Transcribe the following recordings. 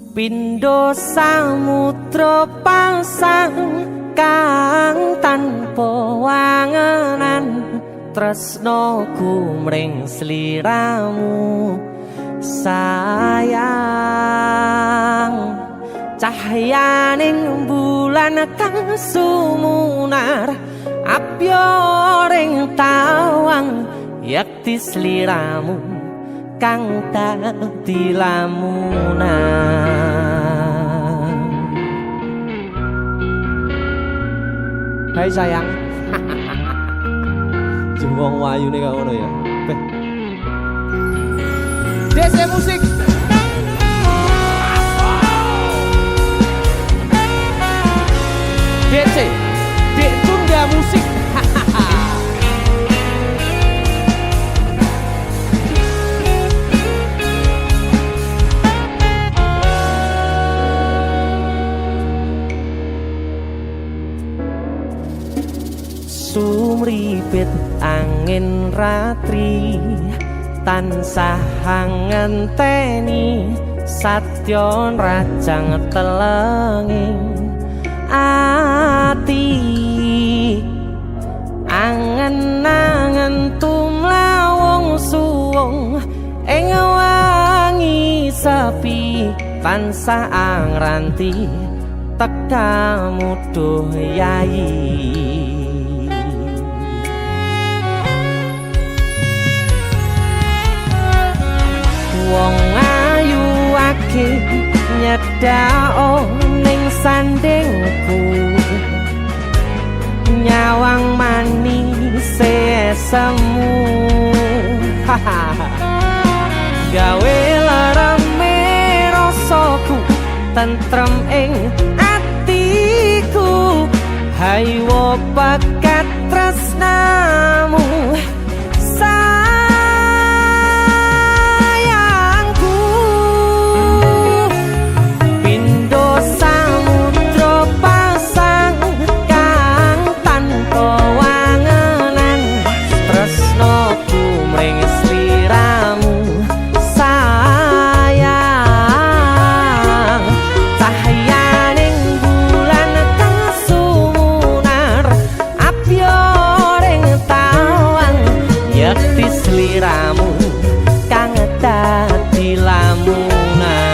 Pindho samudra pasang kang tanpa wangenan tresnaku mring sliramu sayang cahyaning bulan kang sumunar apyoring tawang yakti sliramu kang dadi lamunan. Hai sayang. Jengwong wayu nih kau ngono ya. DC musik. DC, Dek Tunda Musik. Sumripit angin ratri tansah ngenteni satya rajang telenging ati angen-angen tumlawung suwung ing wangi sepi tansah angranti tekamu duh yayi. Wong ayu akeh nyedhak ning sandingku nyawang manis semu gawe larame rasaku tentrem ing atiku haywo bakat tresnamu sliramu kang dadi lamunan.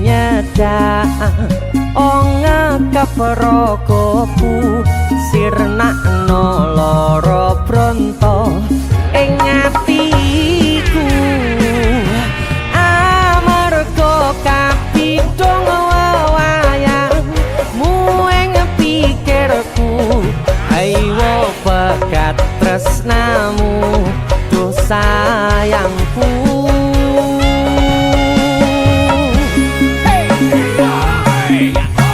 Nyedak ngekep rogoku sirnakno lara bronto ing atiku amarga kapidhong wayangmu ing pikirku ayo bakat tresnamu duh sayangku.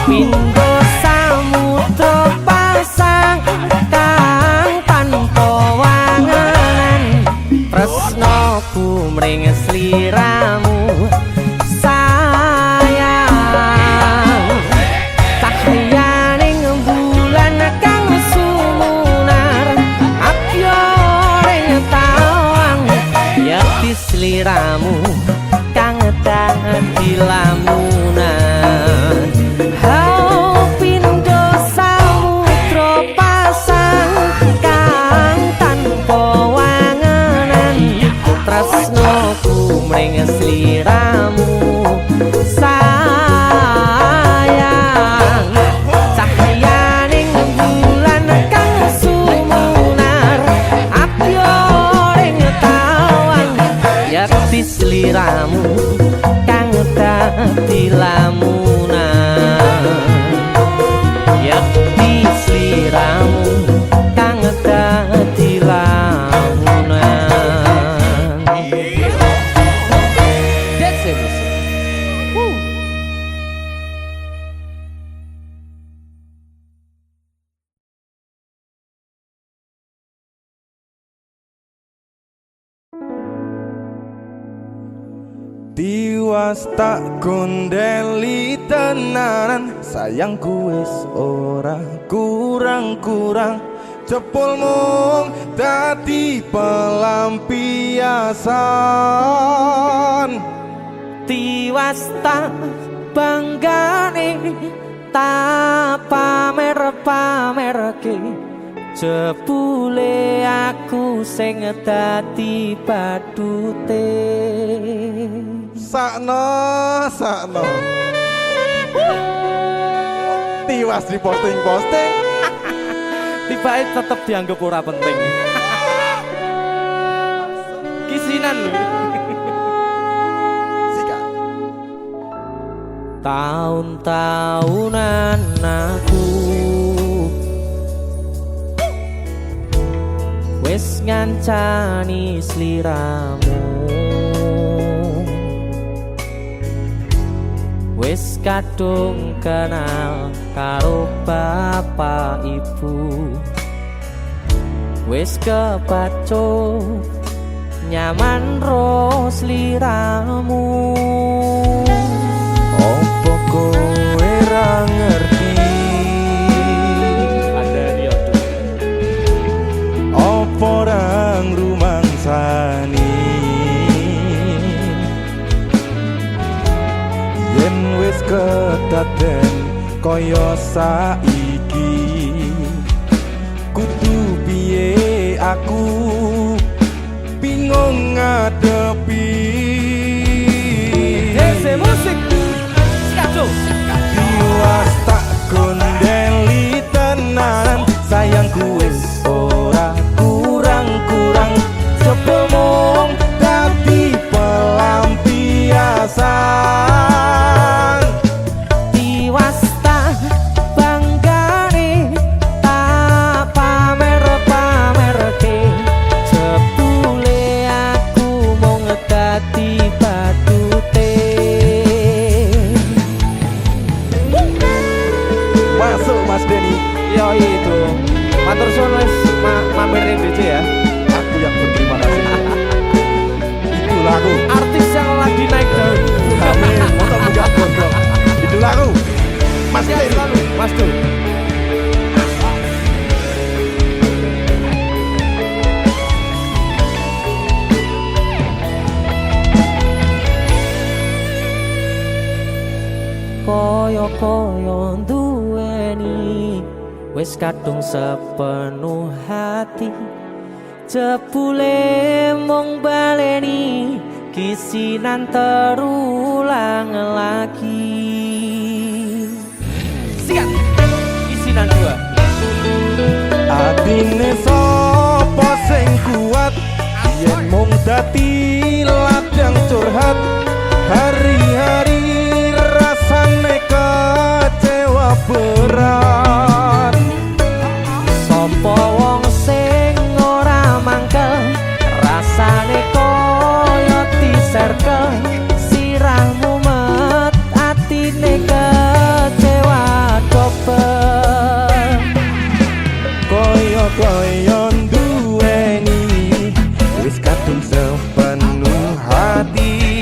Pindho samudra pasang kang tanpa wangenan tresnaku mring sliramu sayang cahyaning bulan kang sumunar apyoring tawang yakti Tiwas tak kondeli tenanan, sayangku wis ora kurang-kurang. Jepul mung dadi pelampiasan. Tiwas tak banggane tak pamer-pamerke, jebule aku sing dadi badute. Sakno Tiwas di posting-posting, tibae tetep dianggap ora penting. Kisinan lho. sikat. Tahun-tahunan aku wis ngancani sliramu, wis kadung kenal karo bapak ibu, wis kepacut nyaman ro sliramu. Opo kowe ra ngerti, Andani odo opo ra ngrumangsani, yen wis kedaden kaya saiki, kudu piye aku bingung ngadepi. Dese musik Skato Tiwas tak kondeli tenanan, sayangku wis ora kurang-kurang. Sepemong dadi pelampiasan. Tiwas tak banggane tak pamer-pamerke, jebule aku mung dadi badute. Masuk Mas Denny, Yo itu matur suwun wis mamerin DJ ya. aku yang berterima kasih. Itulah aku. Artis yang lagi naik daun. Amin. Motor buka gondrong. Itulah aku. Mas Siap Denny. selalu, Mas Dul. Koyo-koyo duweni wis kadung sepenuh hati, jebule mung baleni kisinan terulang lagi. Sikat kisinan dua. Atine sapa sing kuat, yen mung dadi ladang curhat. Hari-hari rasane kecewa berat. Sopo wong sing ora mangkel, rasane koyo diserkel, sirahmu met atine kecewa dobel. Koyo-koyo duweni wis kadung sepenuh hati,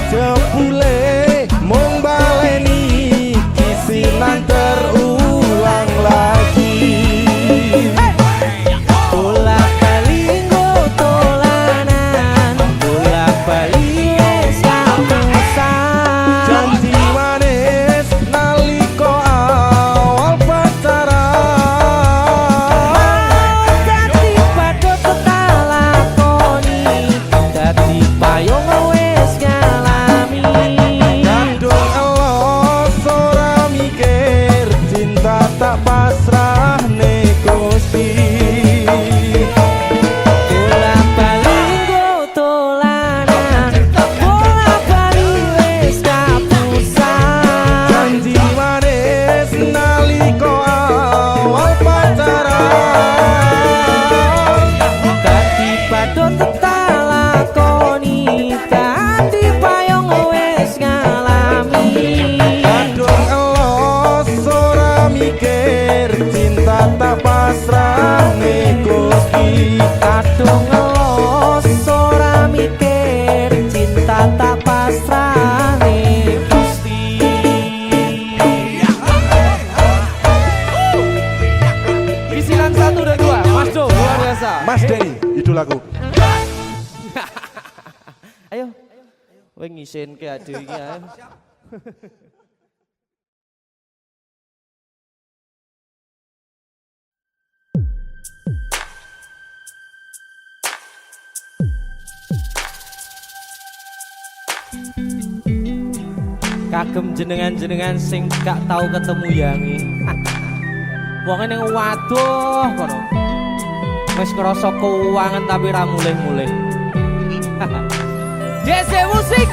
jebule mung baleni kisinan terulang lagi. Bolak-balik tolanan, bolak-balik wis kapusan. Janji manis nalika awal pacaran, Dadi padha tak lakoni, dadi payung wis ngalami. kadung elos ora mikir, cinta tak pasrah nek Gusti. Bolak-balik tolanan, bolak-balik wis kapusan. Janji manis nalika awal pacaran, Dadi padha tak lakoni, dadi payung wis ngalami. kadung elos ora mikir, idolaku. Ayo. Kowe ngisinke ade iki ae. Kagem jenengan-jenengan sing gak tau ketemu yangi. Wong ning waduh kono. Wis krasa keuangan tapi ra mulih-mulih. JC Musik.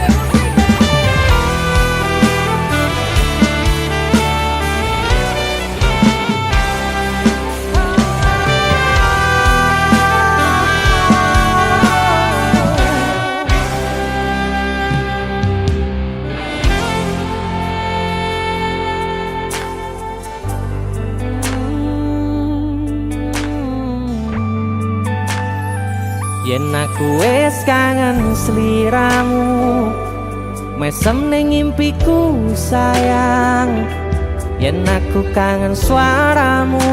Yen aku wis kangen sliramu, mesem ning impiku sayang. Yen aku kangen suaramu,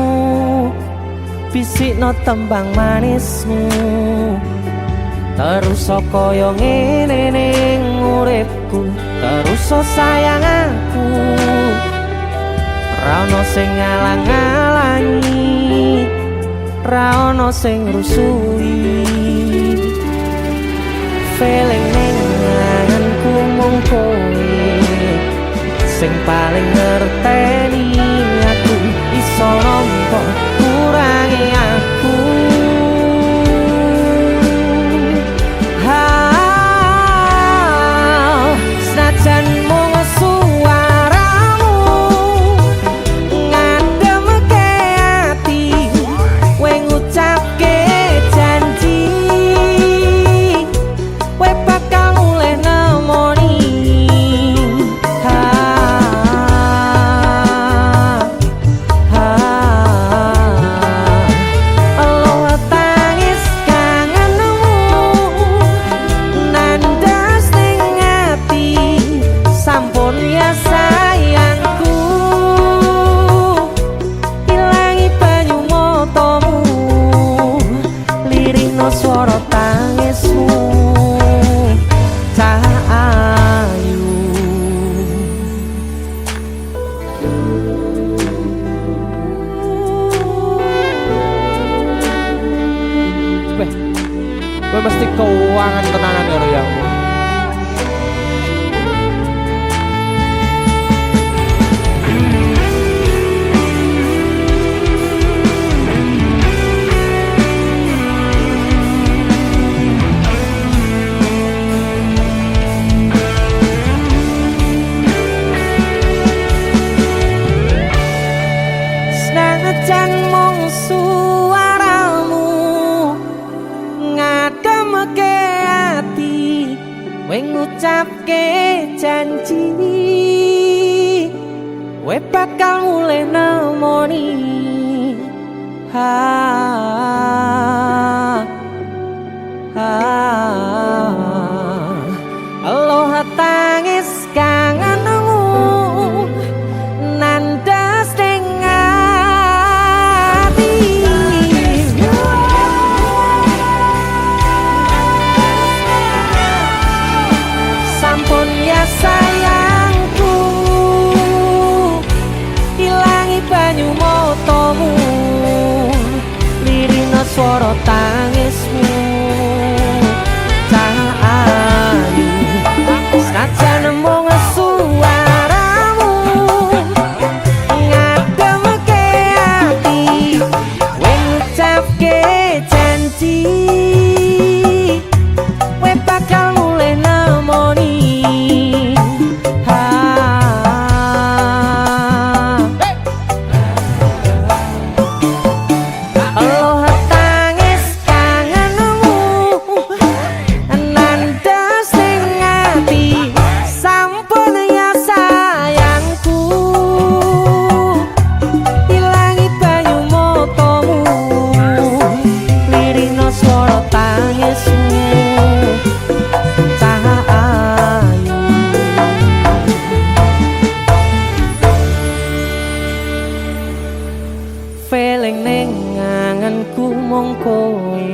bisikno tembang manismu. Terus kaya ngene ning uripku, terus sayang aku. Ra ono sing ngalang-alangi, ra ono sing rusui. Feeling ning ngangenku mung kowe sing paling ngerteni aku. Iso nampa kurangi aku. Senajan mung suaramu ngademke ati, kowe ngucapke janji kowe bakal mulih nemoni. Allah tangis kangenmu nandas ning ati, sampun ya sayangku. Ilangi banyu matamu, lirihno swara tangismu. Cahayu kowe mesti keuangan tenanan karo yangmu. Senajan mung suaramu ngademke ati, kowe ngucapke janji kowe bakal mulih nemoni. Allah tangis kangenmu nandas ning ati. Sampun ya sayangku, ilangi banyu matamu, lirihno swara tangismu. Cahayu senajan mung suaramu ngademke ati, kowe ngucapke janji kowe bakal mulih nemoni. Allah tangis kangenmu nandas ning ati, sampun ya sayangku. Ilangi banyu matamu, lirihno swara tangismu. Cahayu feeling ning ngangenku mung kowe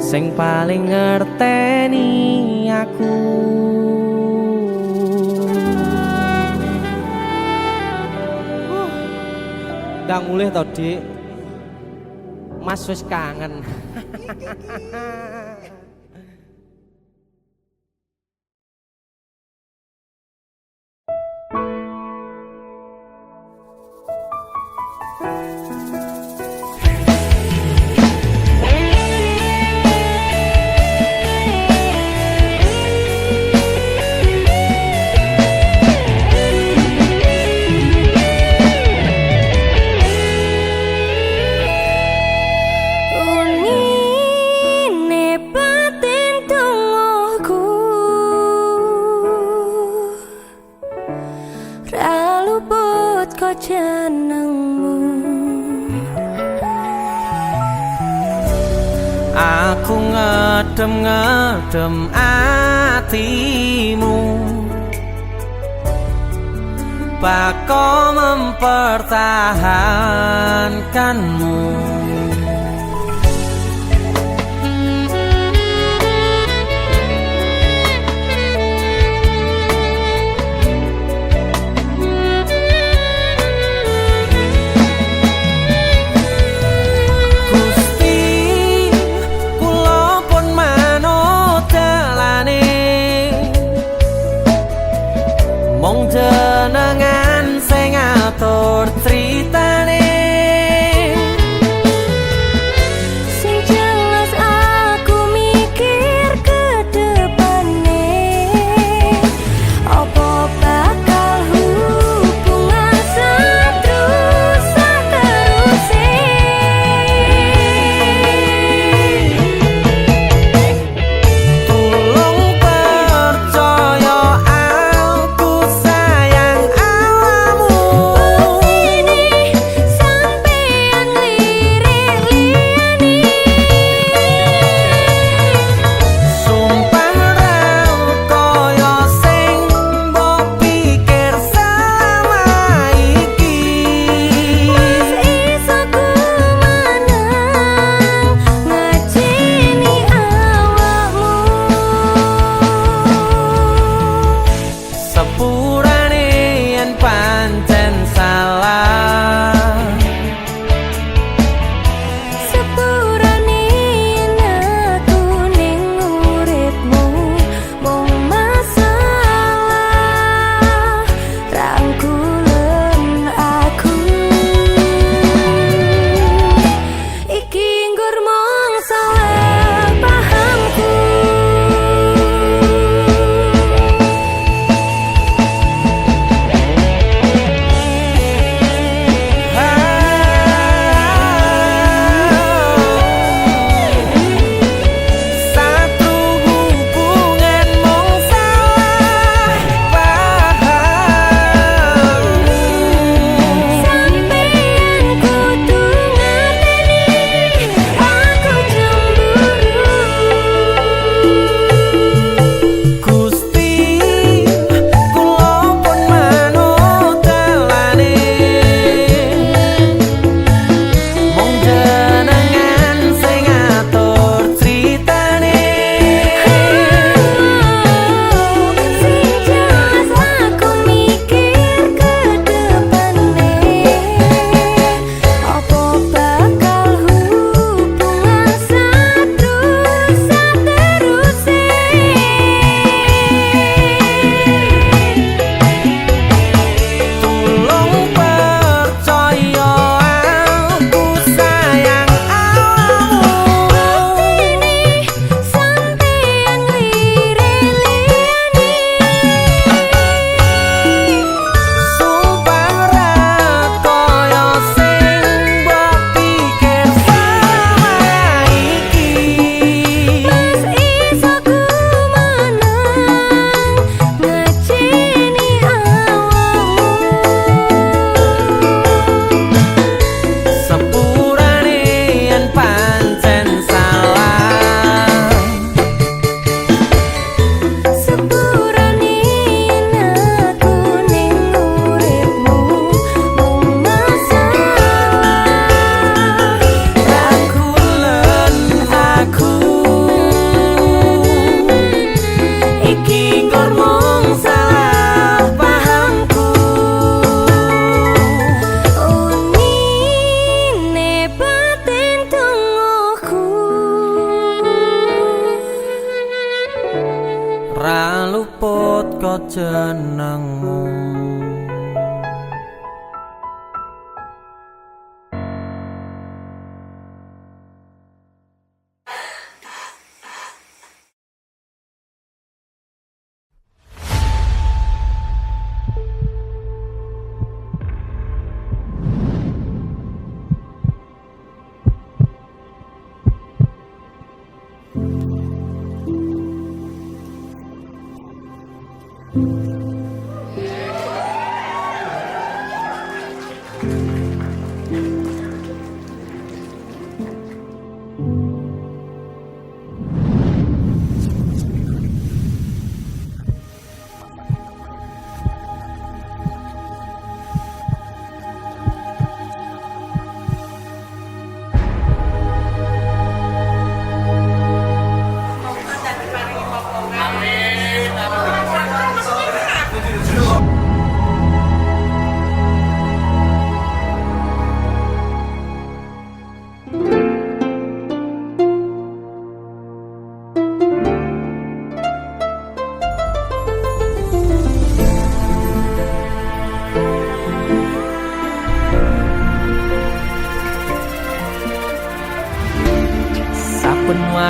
sing paling ngerteni aku. Ndang mulih to, Dik. Mas wis kangen. Aku ngedem-ngedem atimu, bako mempertahankanmu. Mong jenengan sing ngatur critane, sing jelas aku mikir ke depane, apa bakal hubungan seterusnya tulung percaya aku sayang awamu. ini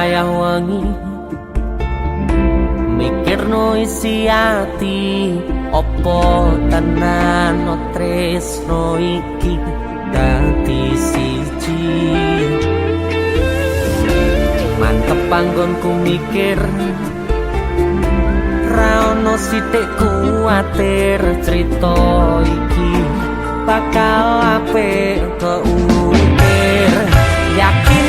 wayah wengi mikirno isi ati opo tenan tresno iki dadi siji mantep panggonku mikir ra ono sithik kuwatir crita iki bakal apik keukir yakin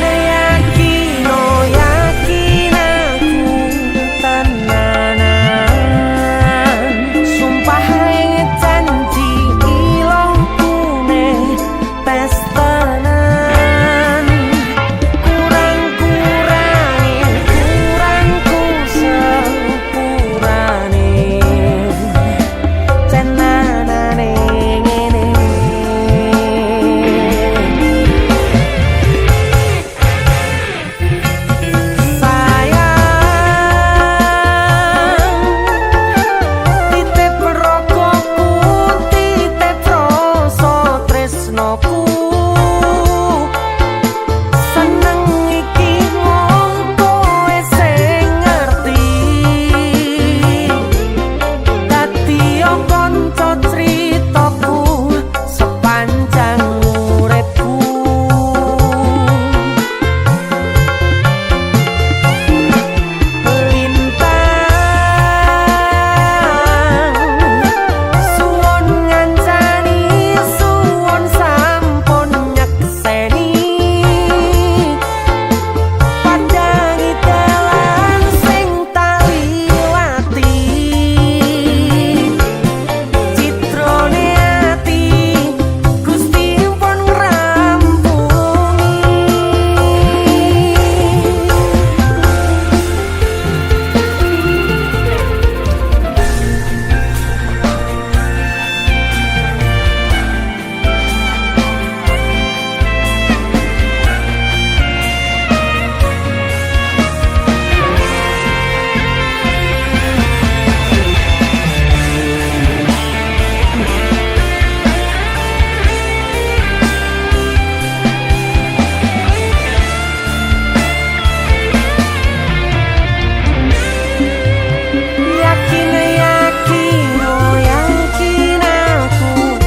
aku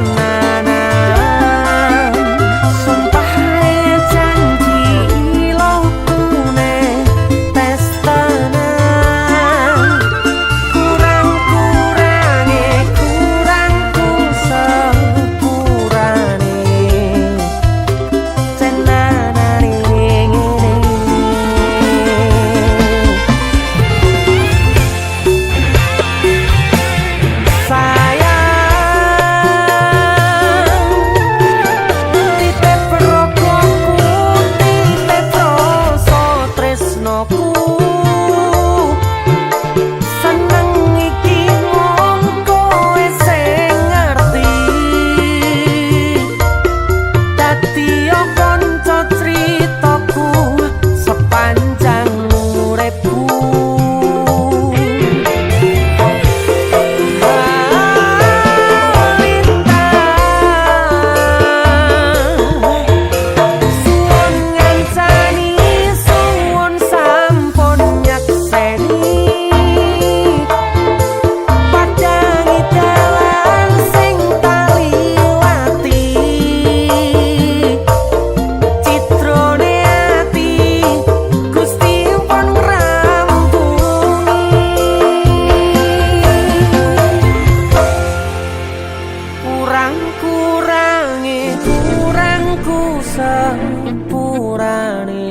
tenanan sumpah janji ilongku ne tes tenan kurangku sepurane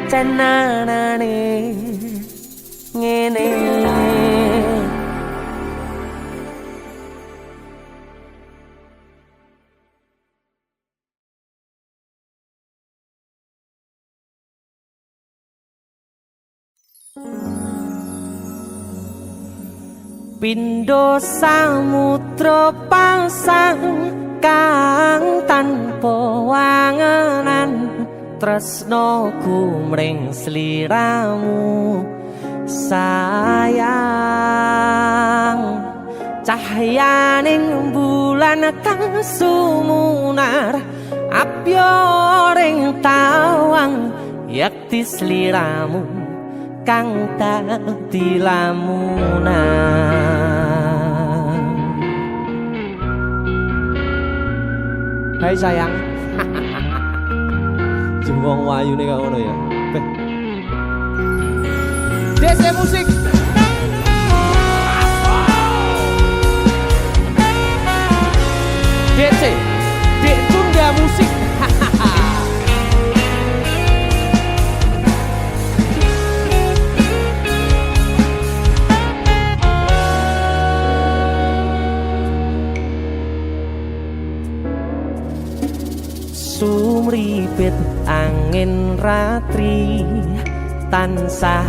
tenanane ngene tenanane ngene. Pindho samudra pasang kang tanpa wangenan, tresnoku mring sliramu sayang. Cahyaning bulan kang sumunar, abyo ring tawang yakti sliramu kang dadi lamunan. Hai sayang. Jengwong wayu nih kau ngono ya. DC musik. DC, Dek Tunda Musik. Sumripit angin ratri tansah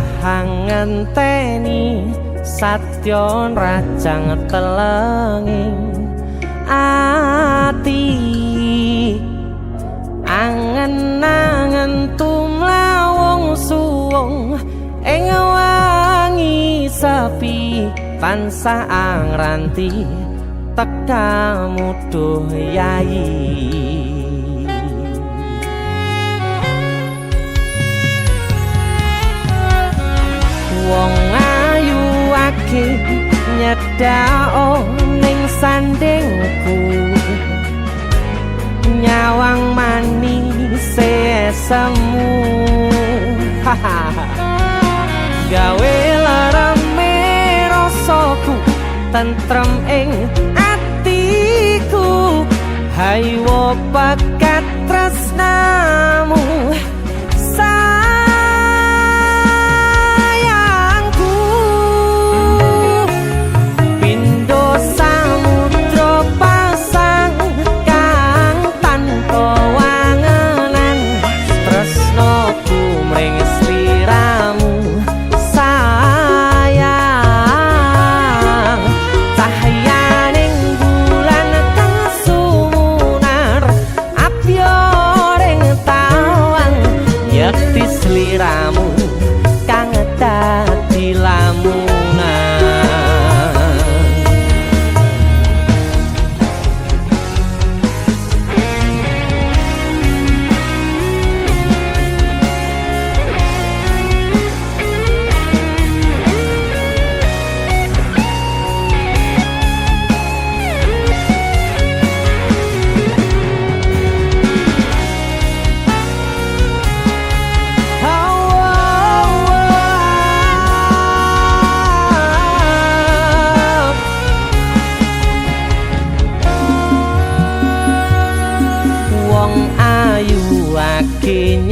ngenteni satyon rajang telenging ati angen-angen tumlawung suwung ing wangi sepi tansah angranti tekamu duh yayi. Wong ayu ake nyedhao ning sandingku nyawang manis semu gawe larame rasaku tentrem ing atiku haywo bakat tresnamu sliramu kang dadi lamunan.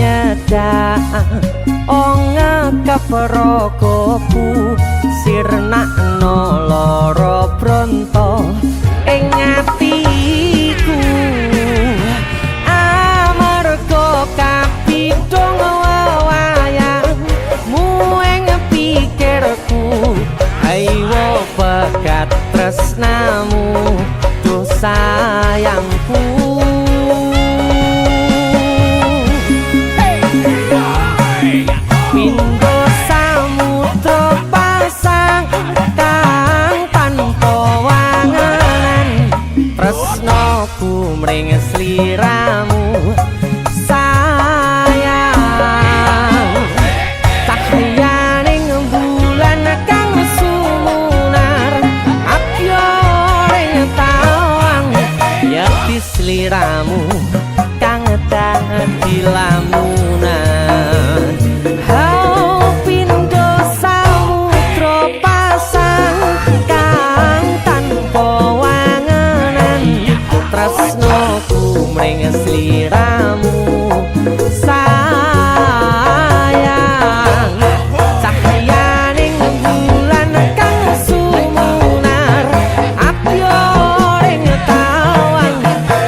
Nyedak onga kaprakopu sirnakno lara bronto ing atiku amarga kapidhong wayangmu ing pikirku ayo bakat tresnamu duh sayangku. Pindho samudra pasang kang tanpa wangenan tresnaku mring sliramu sayang cahyaning bulan kang sumunar apyoring tawang yakti sliramu kang dadi lamunan. Tresnoku mring sliramu sayang cahyaning bulan kang sumunar apyoring tawang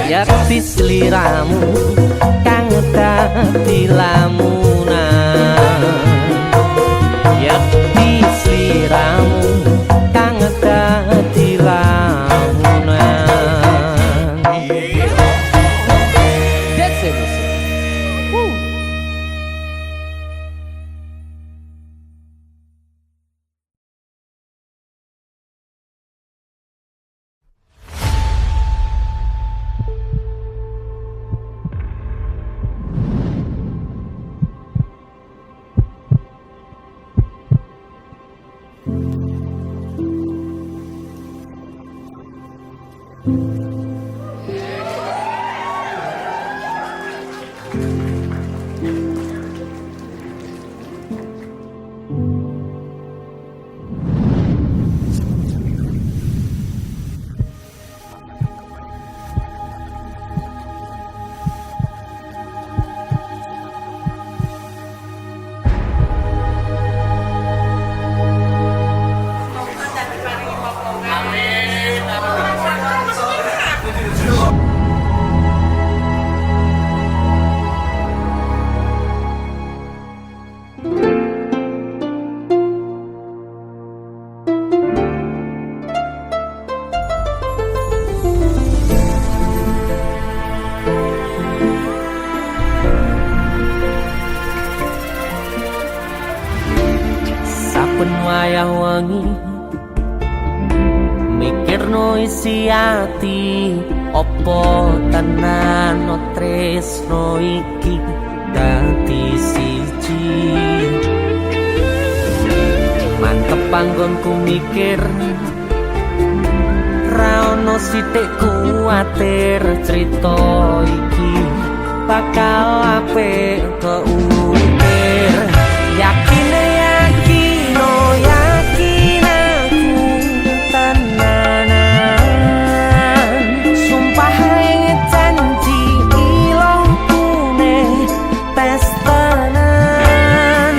yakti sliramu kang dadi lamunan yakti sliramu kang dadi lamunan. Saben wayah wengi mikirno isi ati opo tenan no tresno iki dadi siji mantep panggonku mikir ra ono sithik kuwatir crita iki bakal apik keukir yakin oh yakin aku tenanan sumpah yang janji ilongku nih tes tenan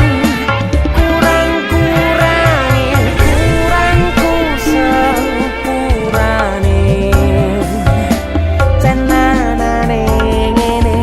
kurangku sepurane tenanane ngene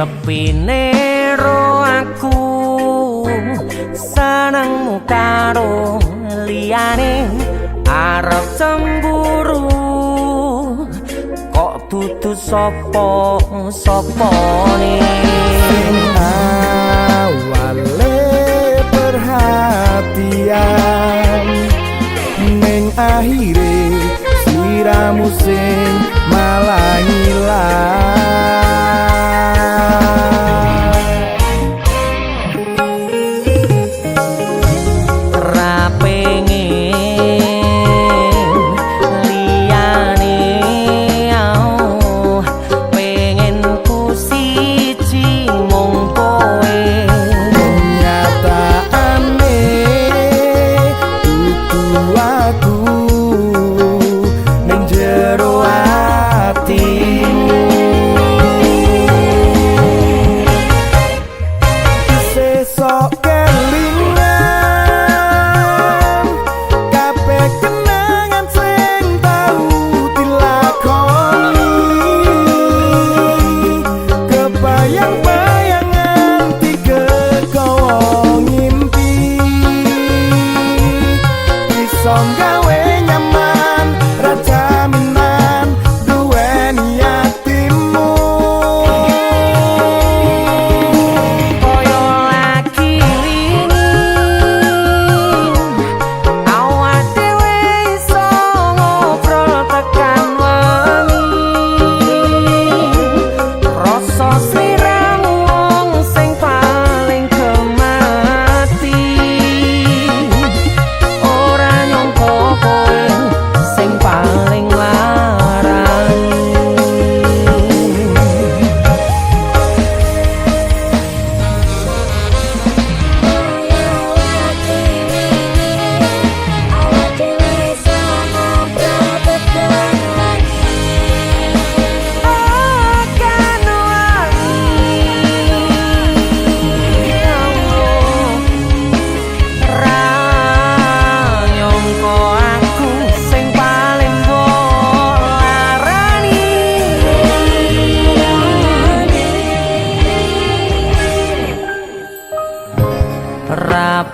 sepine ro aku senengmu karo liyane arep cemburu kok dudu sapa-sapane awale perhatian ning akhire siramu sing malah ngilang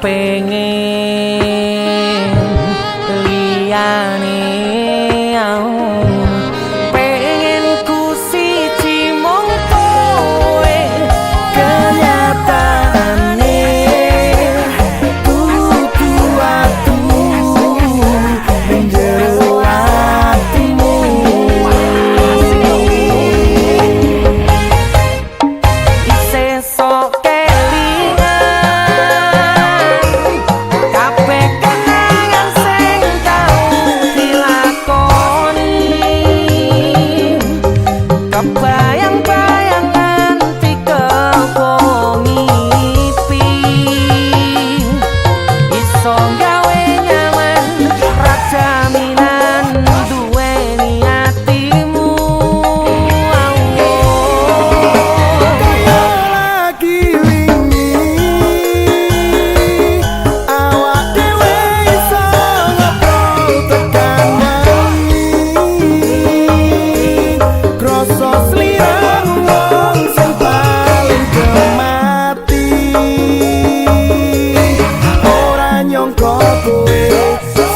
pengen liyane pengen ku siji mung kowe kenyataane kudu atu njero atimu isih sok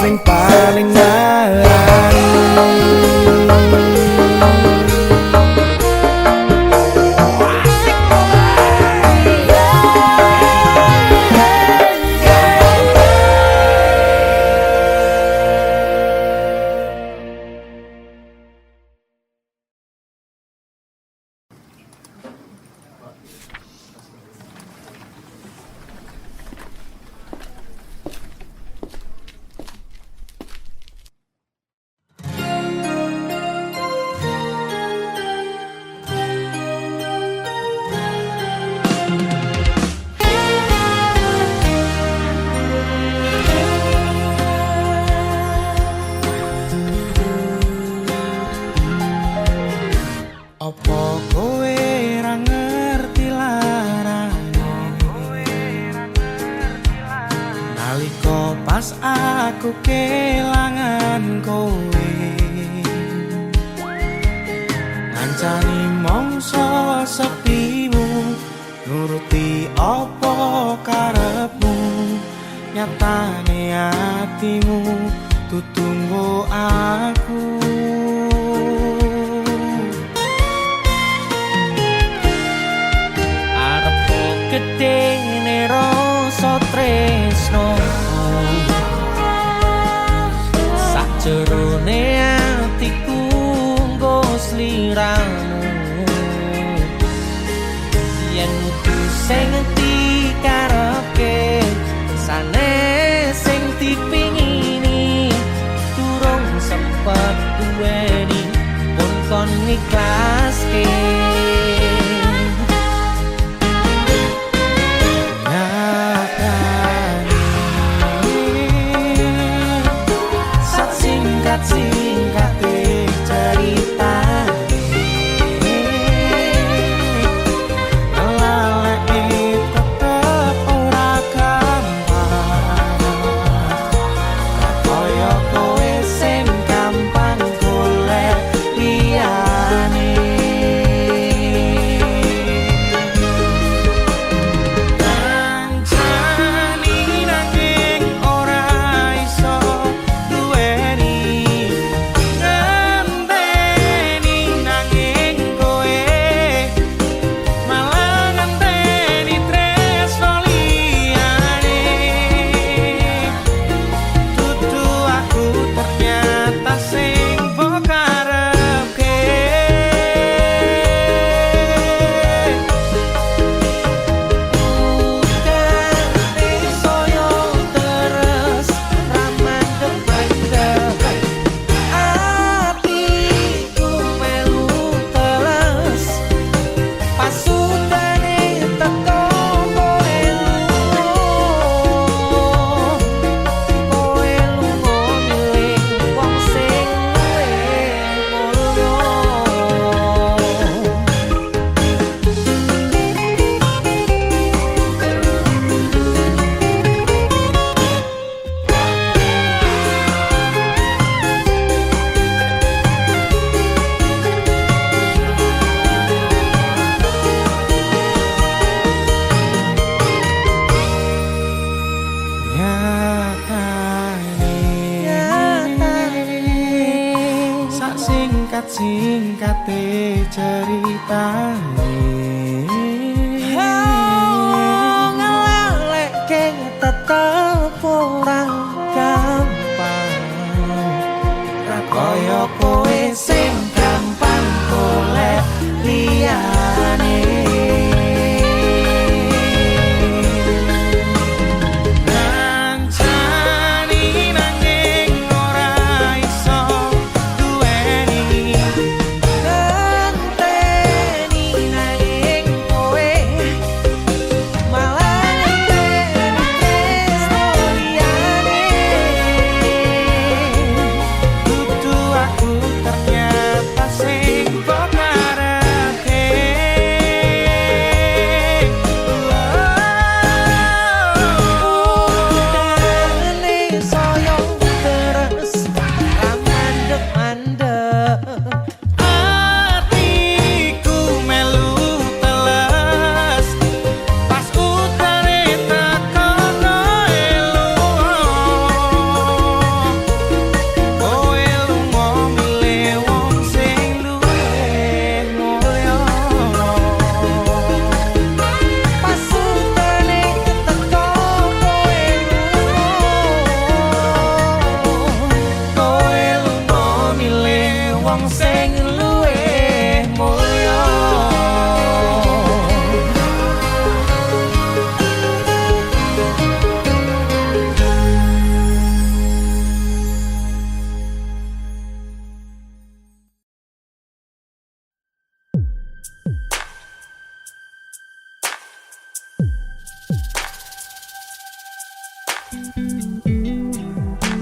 sing paling ngarani opo kowe ra ngerti larane nalika pas aku kelangan kowe ngancani mongso sepimu nuruti apa karepmu, nyatane hatimu tutunggu aku. Arepku gedene rasa tresno, sakjerone atiku nggo sliramu. Yen kudu sing dikarepke, sanes sing dipingini, durung sempet duweni pun kon ikhlaske. Singkat-singkate ceritane, ngelaleke tetep ora gampang, kaya kowe sing gampang golek liyane. Kancani nanging ora iso duweni, ngenteni nanging kowe malah ngenteni tresno liyane. Dudu aku ternyata sing mbok karepke. Utane soyo terus ramandeg-mandeg, atiku melu teles, pasudane teko kowe lunga milih wong sing luwih Sak singkat-singkate ceritane, ngelalekke tetep ora gampang, kaya kowe sing gampang golek liyane. Kancani nanging ora iso duweni, ngenteni nanging kowe malah ngenteni tresno liyane. dudu aku ternyata sing mbok karepke. Utane soyo terus ramandeg-mandeg, Atiku melu teles, pas utane teko kowe lunga milih wong sing luwih mulya. pasudane teko kowe Kowe lunga milih wong sing luwih mulya.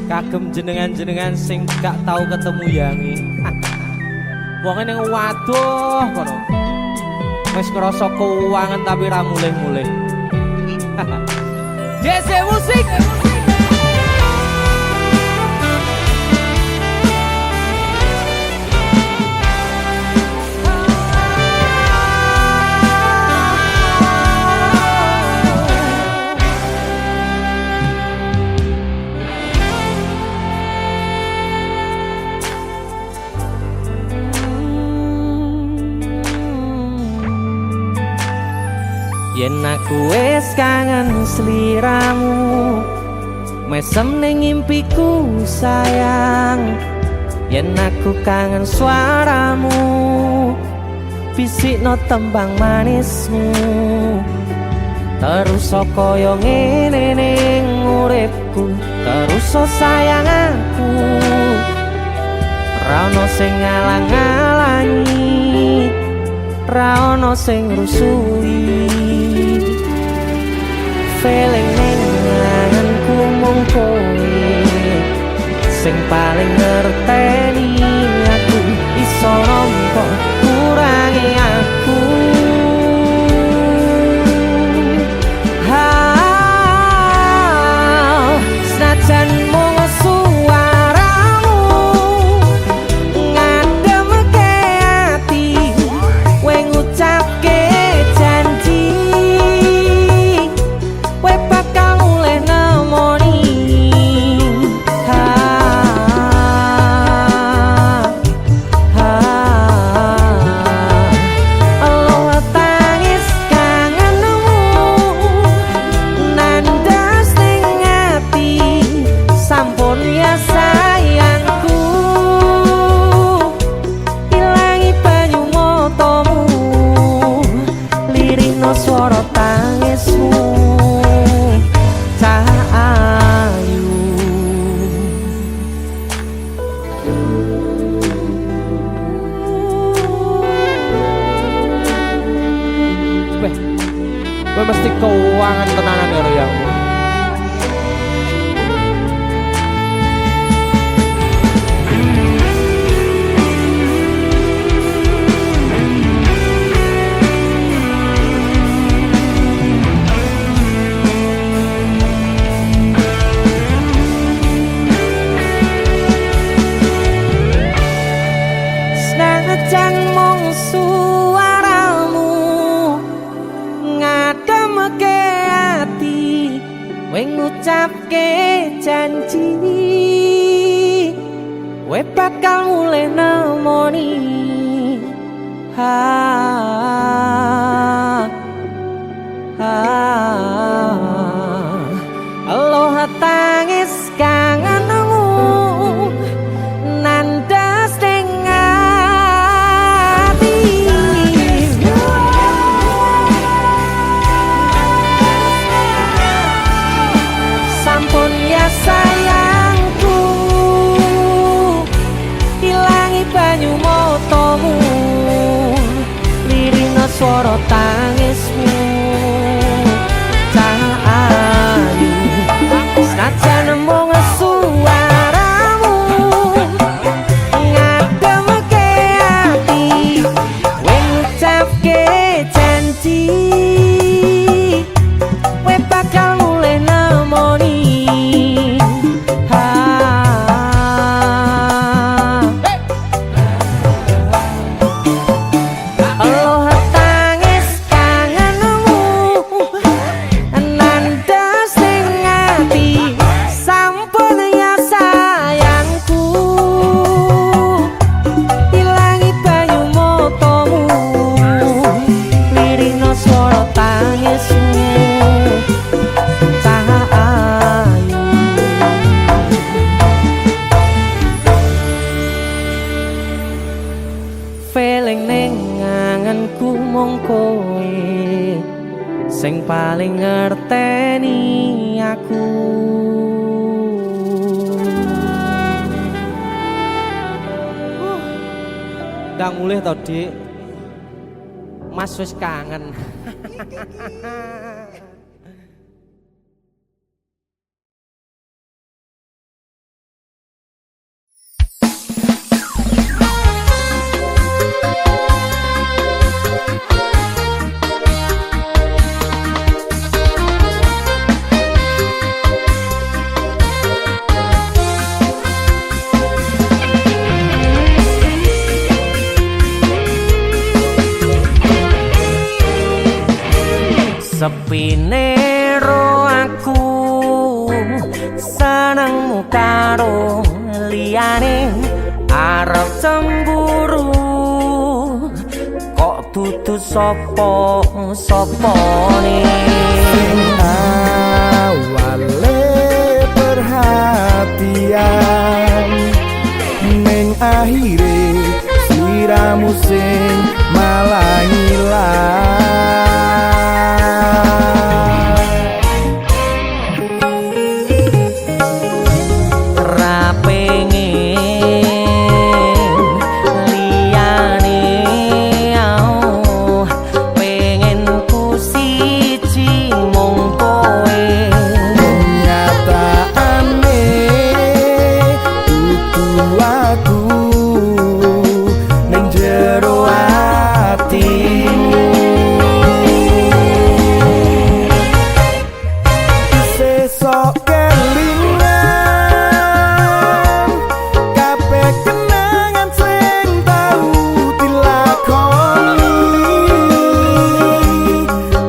kagem jenengan-jenengan sing gak tau ketemu yangi. Wonge ning waduh kono. Wis ngrasa keuangan tapi ra mulih-mulih. JC Musik. Yen aku wis kangen sliramu, mesem ning impiku sayang. Yen aku kangen suaramu, bisikno tembang manismu. Terus kaya ngene ning uripku, terus sayang aku. Ra ono sing ngalang-alangi, ra ono sing rusui. Feeling ning anganku mung kowe sing paling ngerteni aku. Iso nampa kurangi aku. Senajan mung suaramu ngademke ati, kowe ngucapke janji kowe bakal mulih nemoni. Allah tangis kangenmu nandas ning ati, sampun ya sayangku. Ilangi banyu matamu, lirihno swara tangismu. Cah ayu Weh, gue mesti keuangan tenanan ya royangmu. Senajan mung suaramu ngademke ati, kowe ngucapke janji kowe bakal mulih nemoni. Allah tangis kangenmu nandas ning ati. Sampun ya sayangku, ilangi banyu matamu, lirihno swara tangismu. Cah ayu senajan mung suaramu ngademke ati, kowe ngucapke janji kowe bakal mulih nemoni. Allah tangis kangenmu nandas ning ati, sampun ya sayangku. Ilangi banyu matamu, lirihno swara tangismu. Cah ayu feeling ning anganku mung kowe sing paling ngerteni aku. Ndang mulih to, Dik. Mas wis kangen. Sepine ro aku senengmu karo liyane, arep cemburu kok dudu sopone Sing awale perhatian ning akhire sliramu sing malah ngilang. ra pengen liyane pengen ku siji mung kowe Kenyataane dudu aku ning jero atimu. Sesok kelingan kabeh kenangan sing tau dilakoni,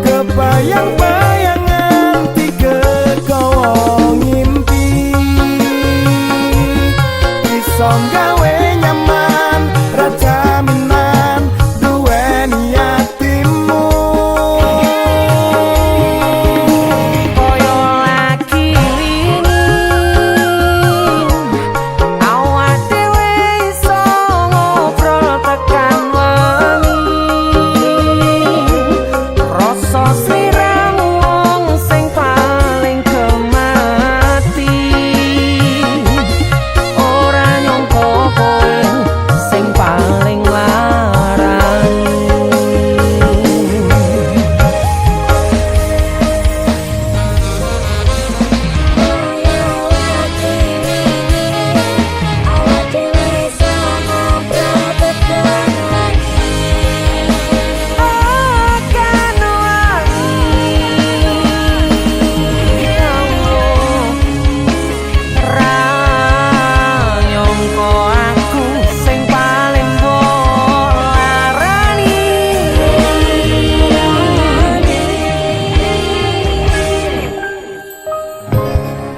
kebayang-bayangan digegowo ngimpi, iso gawe nyaman ra jaminan duweni atimu. koyo lagi wingi awak dhewe iso ngobrol tekan wengi rasa sliramu wong sing paling gemati ora nyangka kowe sing paling larang.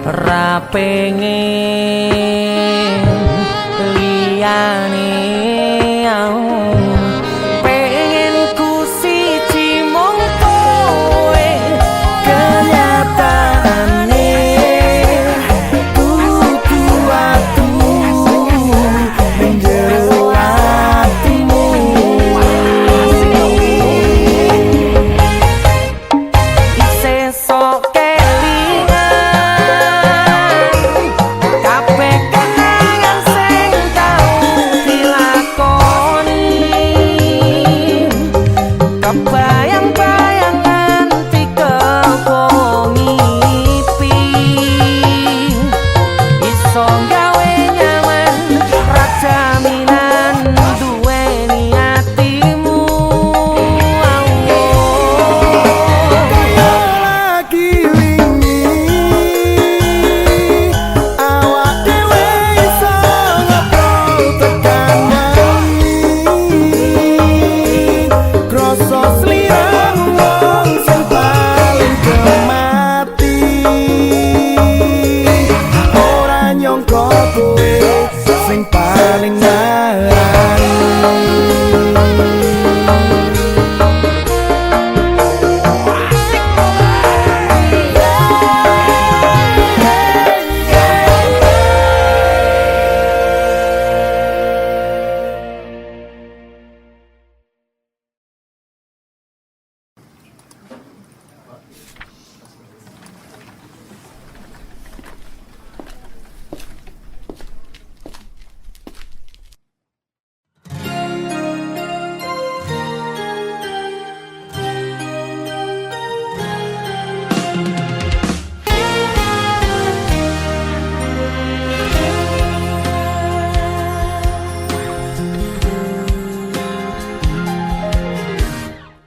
Ra pengen liyane pengen ku siji mung kowe Kenyataane dudu aku ning jero atimu. sesok kelingan kabeh kenangan sing tau dilakoni kebayang-bayangan dikepo ngipi iso gawe nyaman ra jaminan duweni atimu. Lagi wingi awak dhewe iso ngobrol tekan wengi krasa sliramu wong sing paling gemati ora nyangka kowe sing paling larang.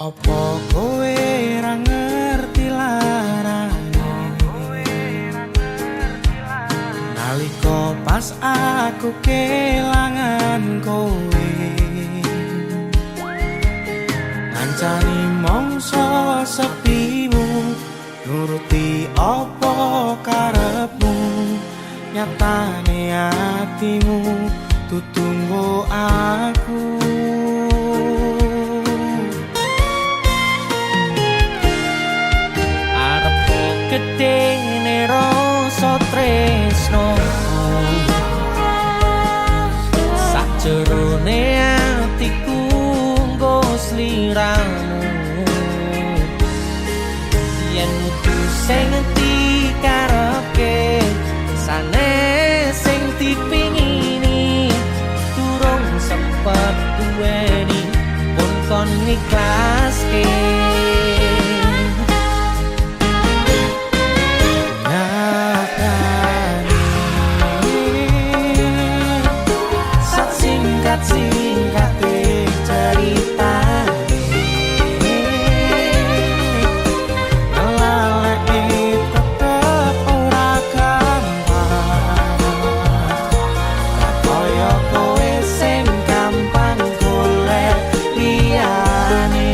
Apa kowe ra ngerti larane nalika pas aku kelangan kowe ngancani mongso sepimu nuruti apa karepmu nyatane atimu tutunggo aku jerone atiku nggo sliramu yen kudu sing dikarepke sane sing dipingini durung sempet duweni pun kon ikhlaske singkat-singkate ceritane ngelaleki tetep ora gampang kaya kowe sing gampang golek liyane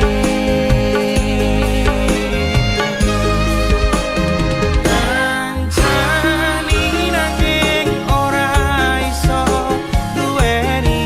kancani nanging ora iso duweni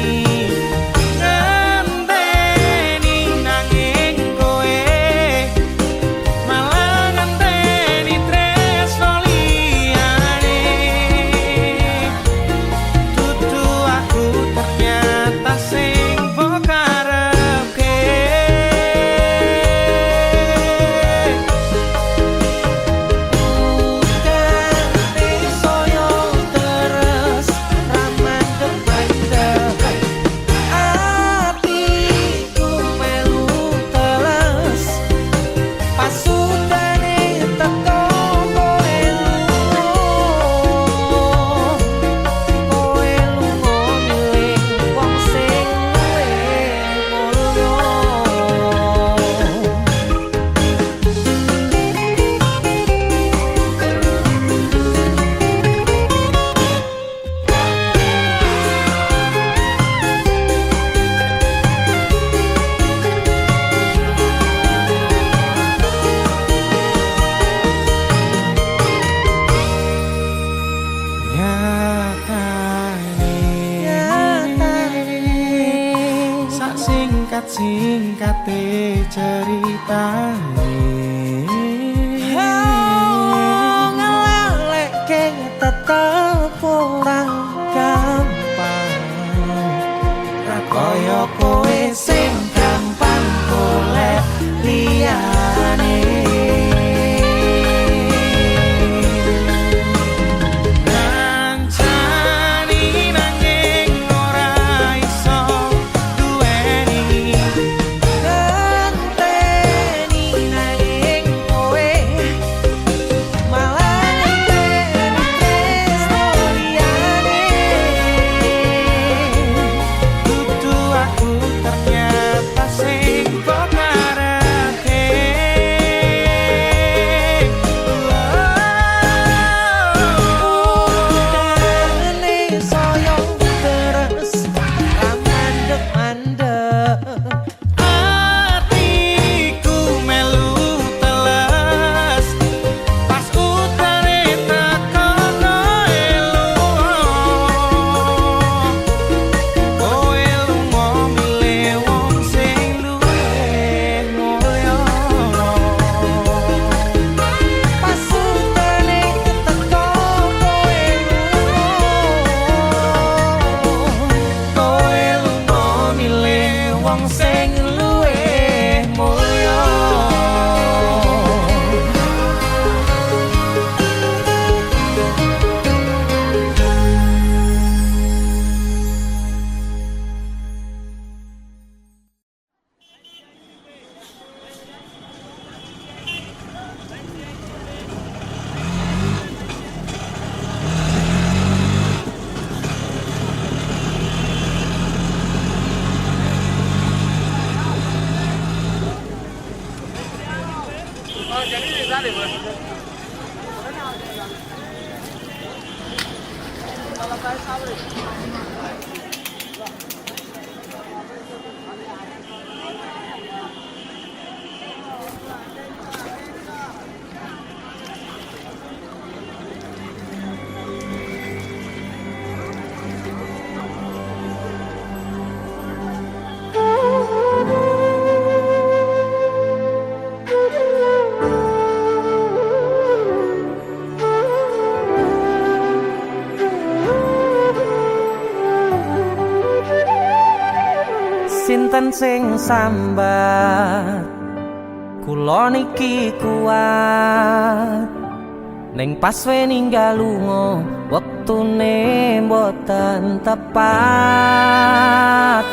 singkate ceritane ngelalekke tetep ora gampang ra kaya kowe sing gampang golek liyane sinten sing sambat kula niki kuat ning pas we ninggal lunga wektune mboten tepat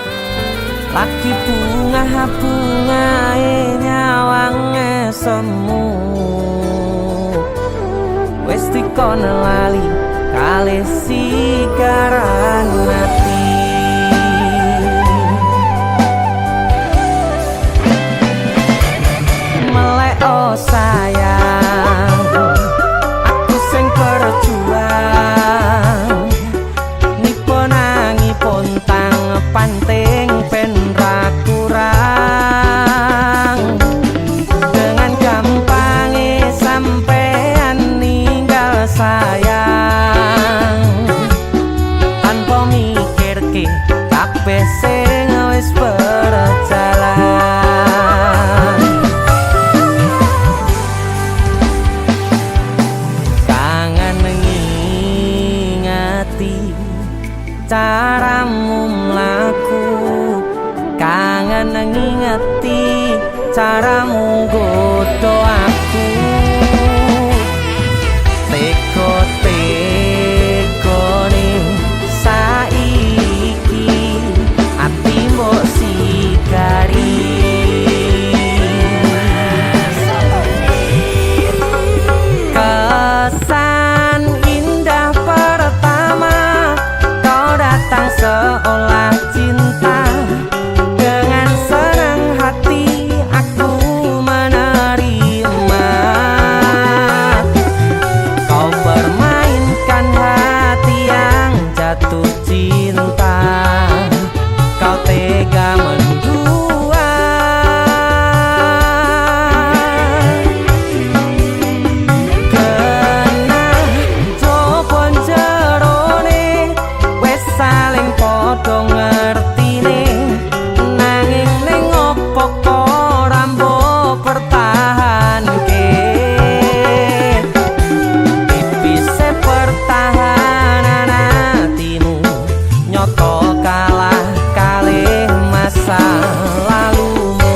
lagi bungae nyawange semu wis dikono lali kalih sikaran mati melek oh sayang aku sing berjuang nipo nangipun tang panting pen ra kurang dengan gampangnya sampean ninggal sayang tanpa mikir ke kabeh sing wis berjalan kangen ngingati caramu mlaku kangen ngingati caramu godho aku teko-tekone saiki ati mbok sikari kesan indah pertama kau datang seolah cinta dengan senang hati aku menerima kau permainkan hati yang jatuh cinta kau tega mendua kena jopon jerone wes saling podo ngertine nanging ning opo kok rambo pertahanke tipise pertahanan hatimu nyoto kalah kalih masa lalumu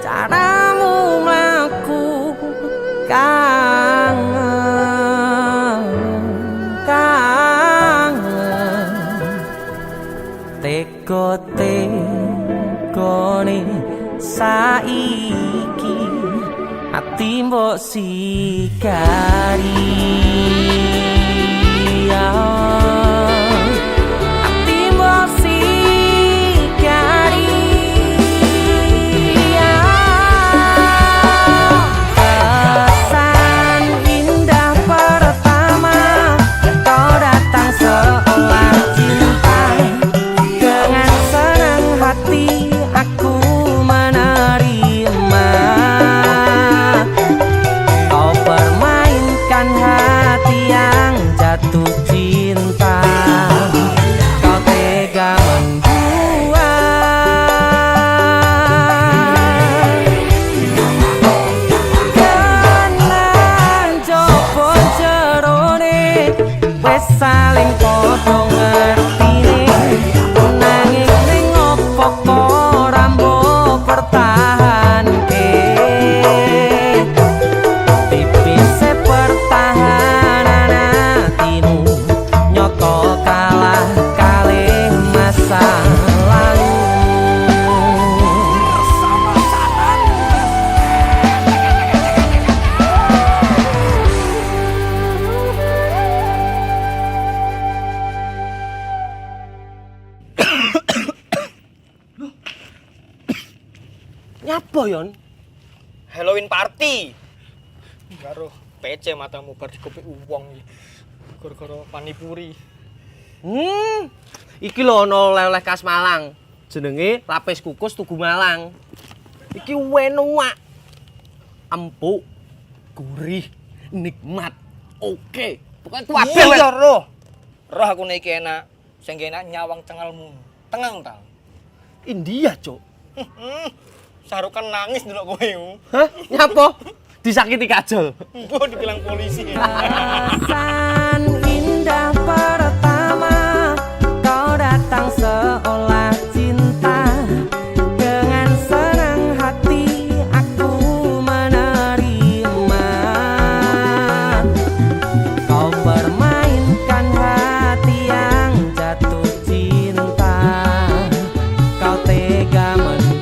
caramu mlaku kangen teko-tekone saiki ati mbok sikari ati mbok sikari kesan indah pertama kau datang seolah cinta dengan senang hati aku menerima kau permainkan hati yang jatuh cinta kau tega membuat kanan jopo jerone wes saling podo ngertine nanging ning opo kok rambo pertahanke tipise pertahanan hatimu nyoto kalah kalih masa lalu Apa yon? Halloween party. Karo PC matamu bar dikopi uwong iki. Gara-gara panipuri. Iki lho ana oleh-oleh khas Malang. Jenenge lapis kukus Tugu Malang. Iki enak. Empuk, gurih, nikmat. Oke. Pokoke kabeh. Iya roh. Roh aku nek iki enak. Sing enak nyawang cengalmu. Tengang ta. India, Cuk. Sarukan nangis ndelok kowe. Hah? Nyapa? Disakiti kajol. Engko dibilang polisi. Perasaan indah pertama kau datang seolah cinta. Dengan senang hati aku menerima. Kau permainkan hati yang jatuh cinta. Kau tega mendua.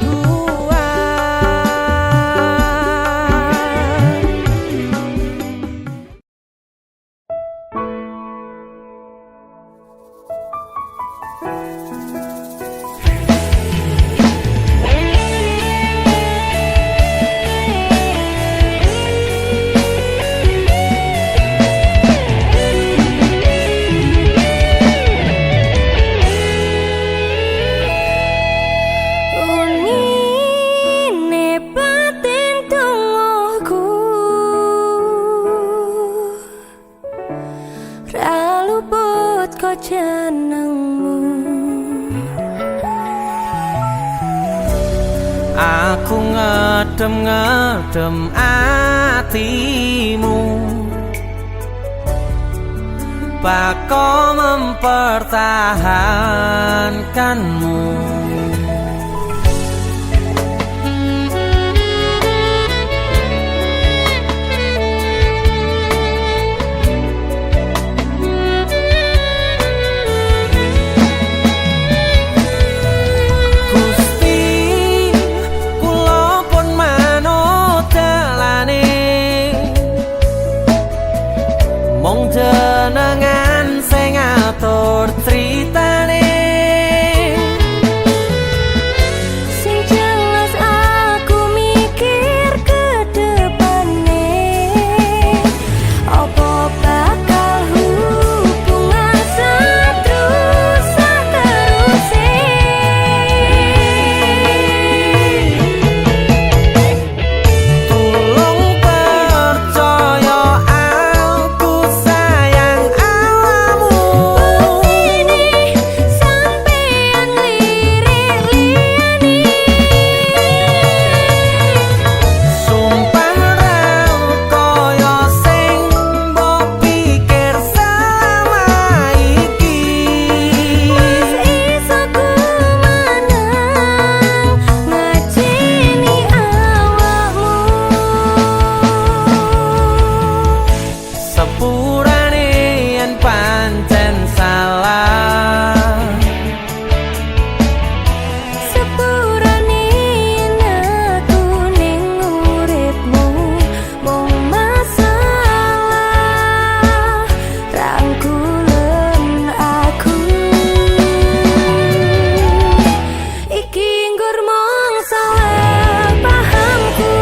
Unine batin tungguku ra luput kok jenengmu. Aku ngedem-ngedem hatimu, bako mempertahankanmu. Mong jenengan sing ngatur critane. Sing jelas aku mikir ke depane. Apa bakal hubungan seterusnya Tolong percaya aku sayang awamu. ini sampean lirik liyane. Sumpah ra kaya sing mbok pikir selama iki. Wis iso ku menang ngajeni awakmu. Sepurane yen pancen salah, Sepurane yen aku ning uripmu mung masalah rangkulen aku. Iki nggur mung salah pahamku.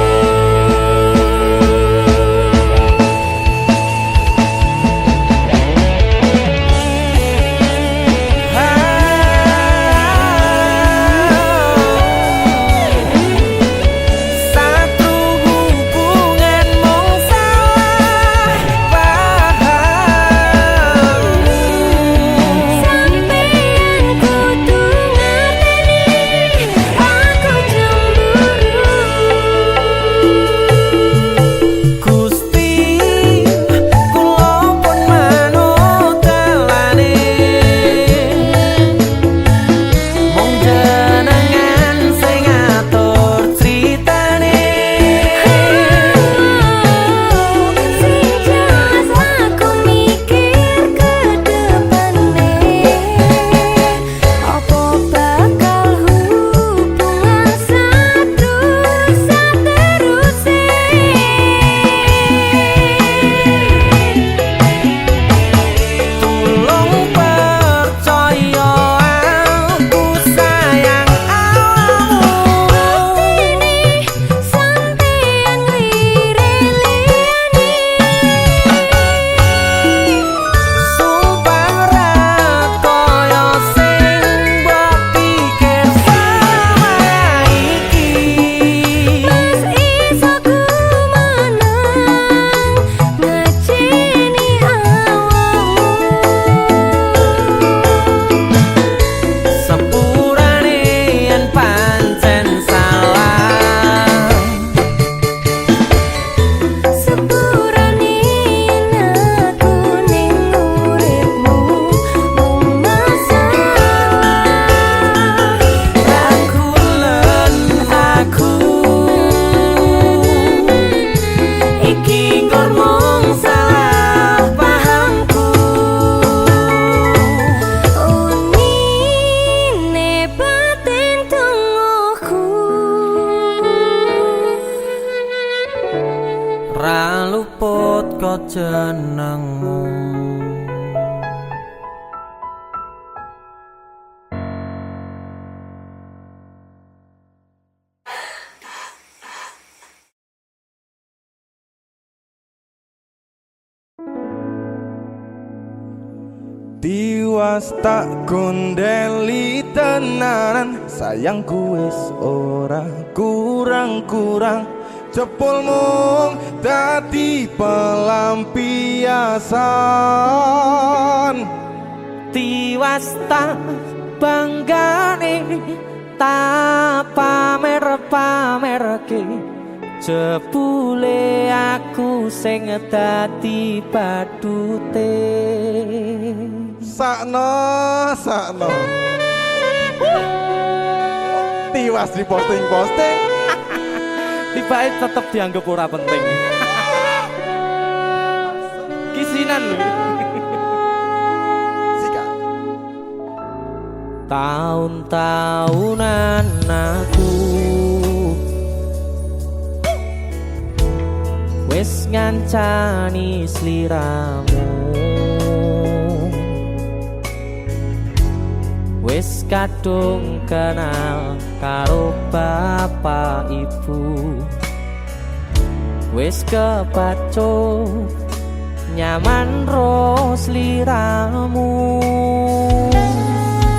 Tiwas tak gondeli tenanan, sayangku wis ora kurang-kurang. Jepul mung dadi pelampiasan. Tiwas tak banggane tak pamer-pamerke, jebule aku sing dadi badute. Sakno Tiwas di posting-posting, Tibae tetep dianggap ora penting. Kisinan lho. sikat. Tahun-tahunan aku wis ngancani sliramu, wis kadung kenal karo bapak ibu, wis kepacut nyaman ro sliramu.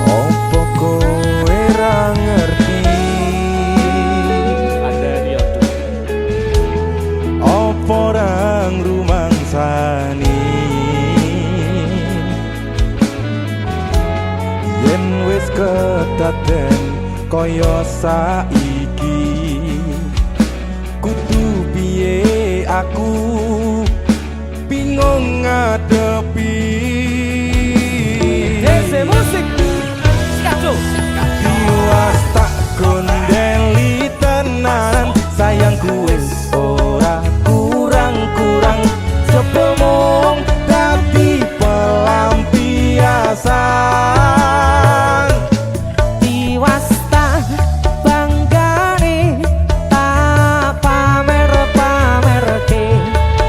Opo kowe ra ngerti, opo ra ngrumangsani, yen wis kedaden kaya saiki, kudu piye aku bingung ngadepi. Dese musik Skajo. Tiwas tak gondeli tenan, sayangku wis ora kurang-kurang. Sepemong dadi pelampiasan. Tiwas tak banggane tak pamer-pamerke,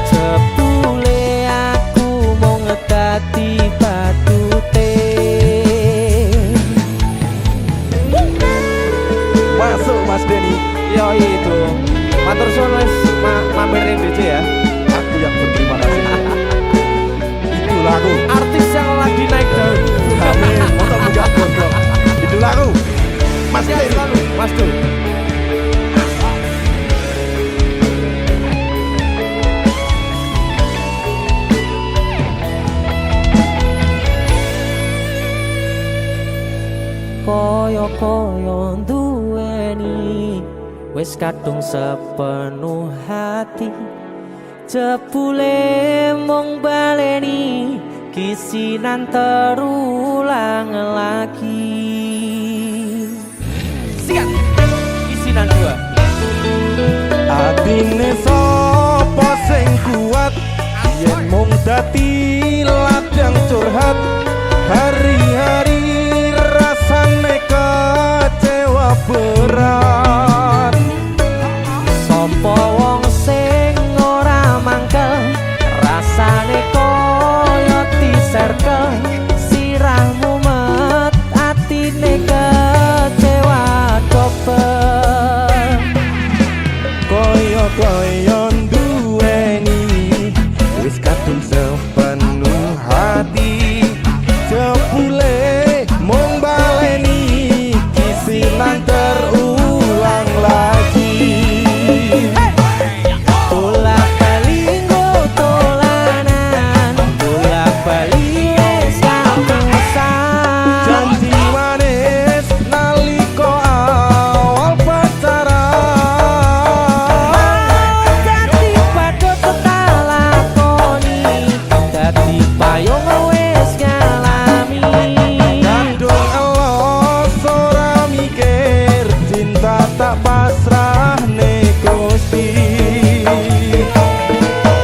jebule aku mung dadi badute. Masuk Mas Denny, Yo itu matur suwun wis mamerin DJ ya. aku yang berterima kasih. Itulah aku. Artis yang lagi naik daun. Amin. Motor muda gondrong. Itulah aku. Mas Sehat Denny. selalu, Mas Du. Koyo-koyo duweni wis kadung sepenuh hati, jebule mung baleni kisinan terulang lagi. Sikat kisinan dua. Atine sapa sing kuat, yen mung dadi ladang curhat. Hari-hari rasane kecewa berat. Sopo wong sing ora mangkel, rasane koyo diserkel, sirahmu met atine kecewa dobel. Koyo-koyo duweni wis kadung sepenuh hati, jebule mung baleni kisinan terulang lagi. Bolak-balik tolanan, bolak-balik wis kapusan. Janji manis nalika awal pacaran, Dadi padha tak lakoni, dadi payung wis ngalami. kadung elos ora mikir, cinta tak pasrah Gusti.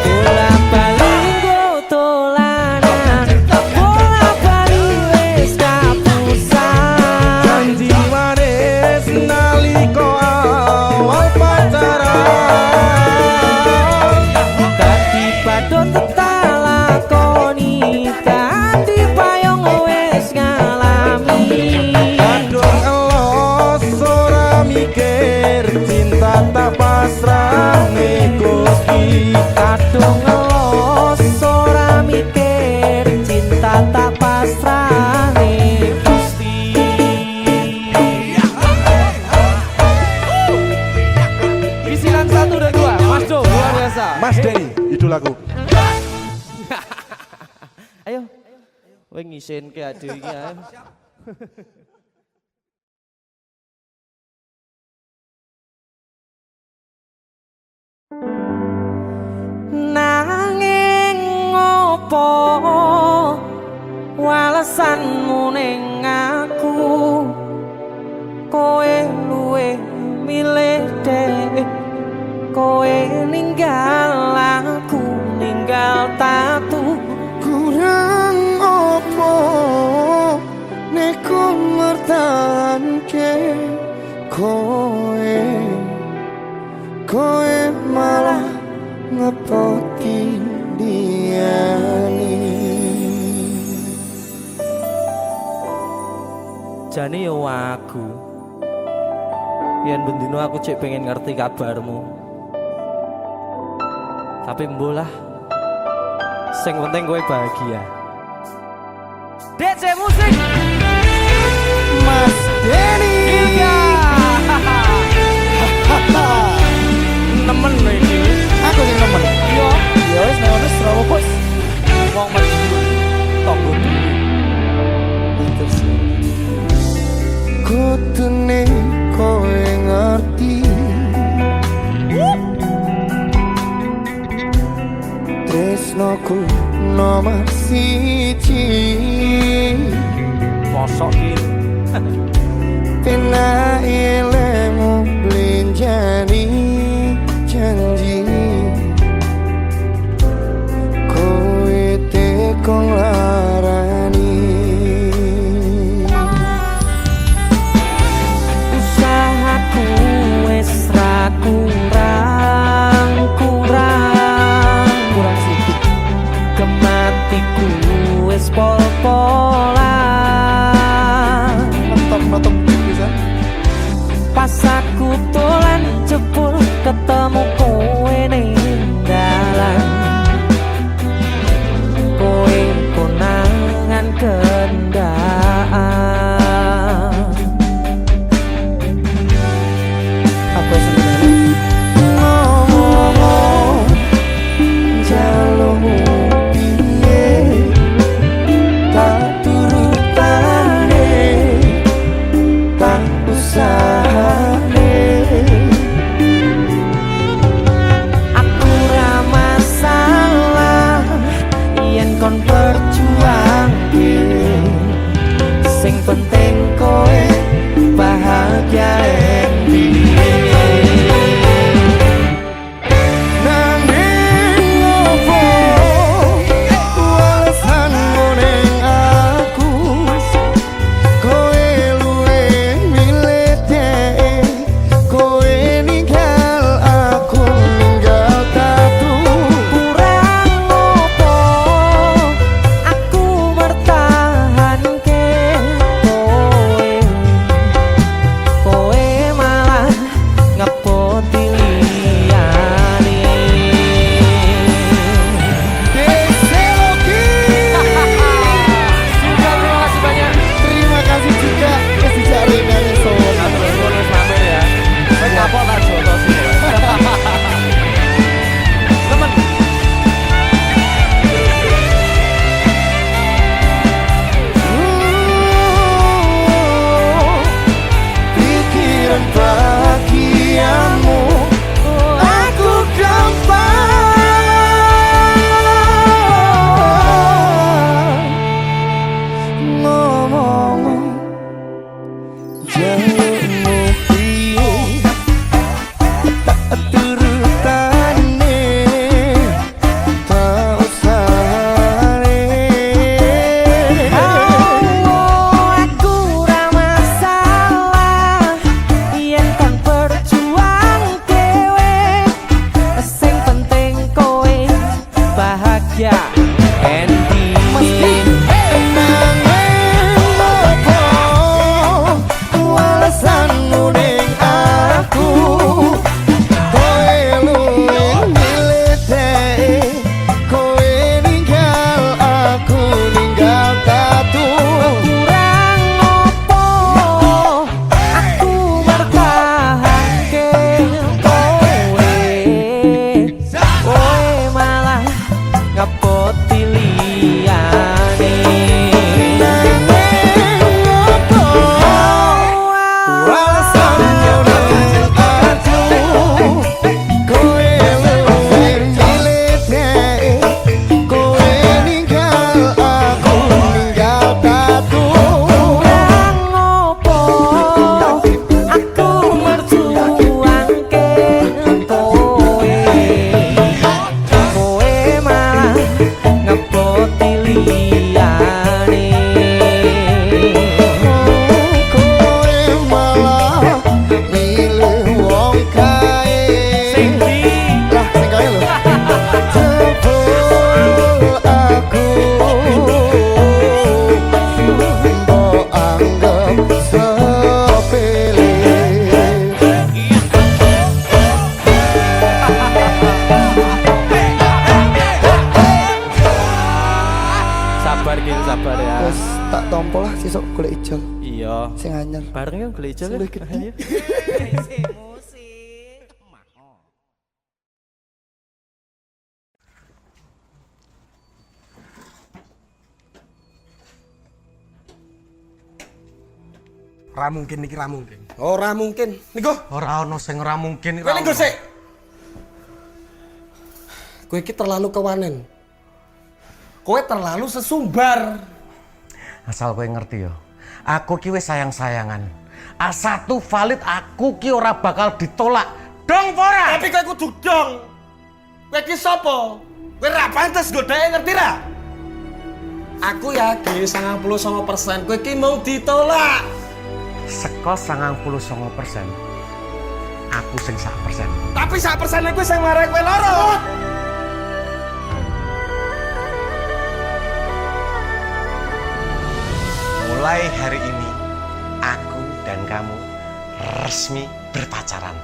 Bolak-balik tolanan, bolak-balik wis kapusan. Janji manis nalika awal pacaran, Dadi padha tak lakoni, Ayo. Kowe ngisenke ade iki ayo. Nanging ngopo walesanmu ning aku, kowe luwe milih dek, kowe ninggal aku ninggal tatu. Kurang opo nek ku mertahanke kowe malah ngepoti diani. Jane yo aku yen bendino aku cek pengen ngerti kabarmu, tapi mbolah sing penting kowe bahagia. DC musik Mas Denny Ilga. Nemen lho iki. aku sing nemen. Yo, Ya wis nek ono Srawa bos. wong maju tonggo dhewe. Terus kutune kowe ngerti tresnoku nomor siji. Mosok iki. Pena ilmu blenjani janji kowe tekong larani. Usahaku wis ra kurang sithik, kematiku wis pol-polan. Mentok bisa. Pas aku dolan jebul ketemu kowe ning dalan, kowe konangan kendaan. Apa sebenarnya? Ngomong jalurmu piye tak turutane tak usahane. Aku ra masalah yen kon perjuangke, sing penting kowe bahagia Nanging opo walesanmu ning aku, kowe luwe milih dek, kowe ninggal aku ninggal tatu. kurang opo aku mertahanke kowe malah kancane. Kowe malah milih wong kae. Sing ndi? Lah sing kae lho. Jebul aku mbok anggap sepele. Sabar Gil, sabar ya. Wes tak tompo lah sesuk golek ijol Iya. sing anyar. Bareng yang beli ijol. Sing gede. Ora mungkin iki ra mungkin. Ora mungkin. Niku, Ora ono sing ora mungkin kowe niku sik. Kowe iki terlalu kewanen. Kowe terlalu sesumbar. Asal kowe ngerti yo. Aku ki wis sayang-sayangan. A1 valid aku ki ora bakal ditolak. Dong ora? Tapi kowe kudu dong. Kowe iki sapa? Kowe ra pantes godake ngerti ra? Aku yakin 99% kowe iki mau ditolak. Seko 99%. Aku sing 1%. Tapi 1% kowe sing marai kowe loro. Mulai hari ini aku dan kamu resmi berpacaran.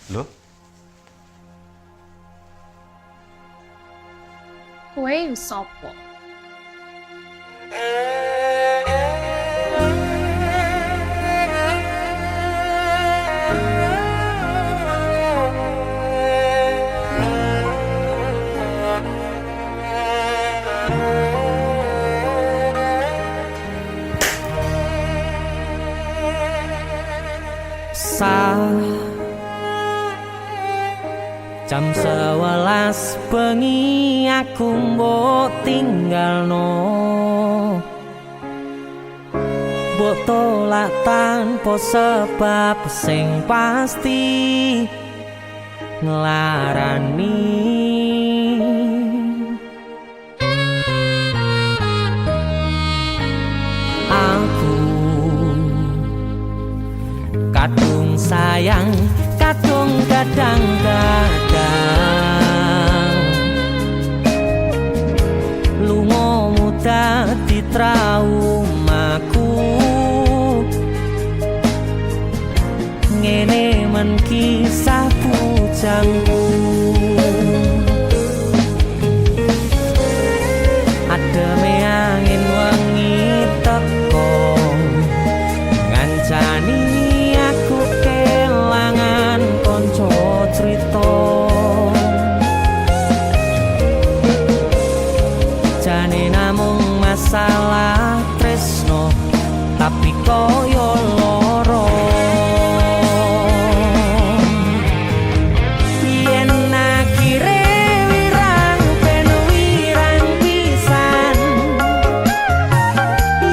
Loh, Kowe sapa? Jam 11 bengi aku mbok tinggalno, mbok tolak tanpa sebab sing pasti nglarani. Aku kadung sayang, kadung kadang-kadang lungamu dadi traumaku. Ngene men kisah bujangku. Ademe angin wengi teko ngancani aku kelangan konco crita. Jane namung masalah tresno tapi koyo loro. Yen akhire wirang ben wirang pisan,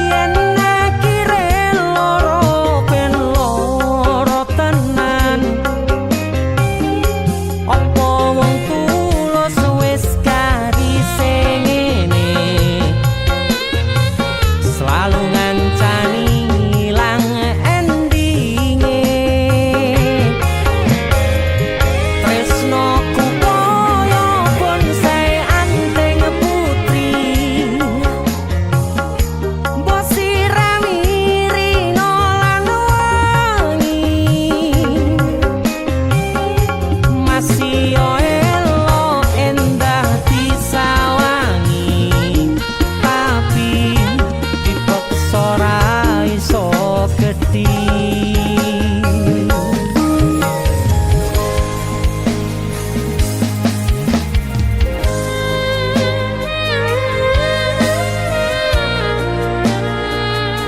yen akhire loro ben loro tenan. Apa wong tulus wis karise ngene, selalu ngancani ilang endinge. Tresnoku koyo bonsai anteng putri, mbok sirami rino lan wangi. Masih yo elo endah disawangi, tapi dipaksa ora iso gedhi.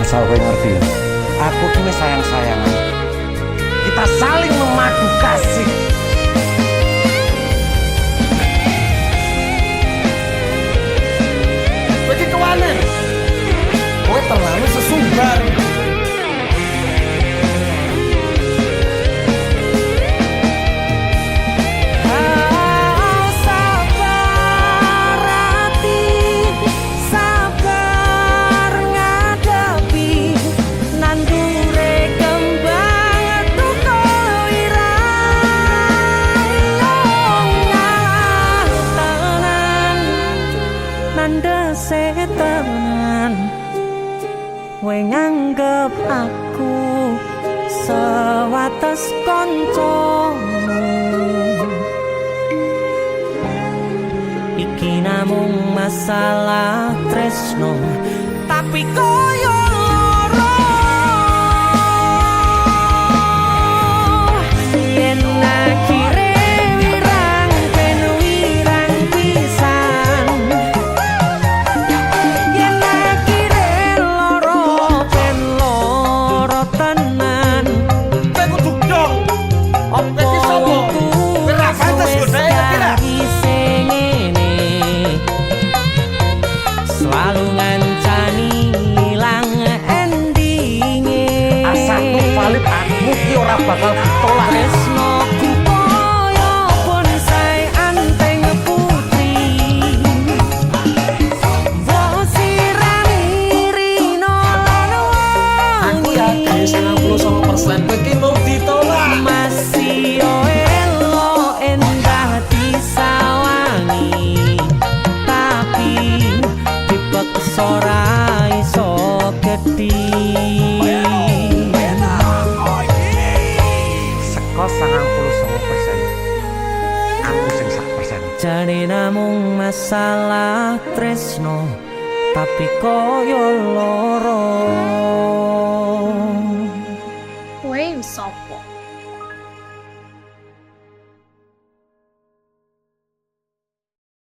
asal kowe ngerti ya. Aku ki wis sayang-sayangan. Kita saling memadu kasih. Kowe iki kewanen. Kowe terlalu sesumbar. Sabar tuluse tenan kowe nganggep aku sewates kancamu iki namung masalah tresno tapi koyo loro yen akhire wirang ben wirang pisan yen akhire loro ben loro tenan Kowe kudu dong. opo Iki sapa? Kowe ra pantes godheke ngerti ra? sing ngene selalu ngancani ilang endinge Asatu valid aku ki ora bakal ditolak. tresnoku koyo bonsai anteng putri wosirani rino lan Aku wangi yakin 99% kowe ki mau ditolak. masih elo endah disawangi tapi dipaksa ora iso gedhi Seko 99%. Aku sing 1%. jane namung masalah tresno tapi koyo loro Kowe sopo?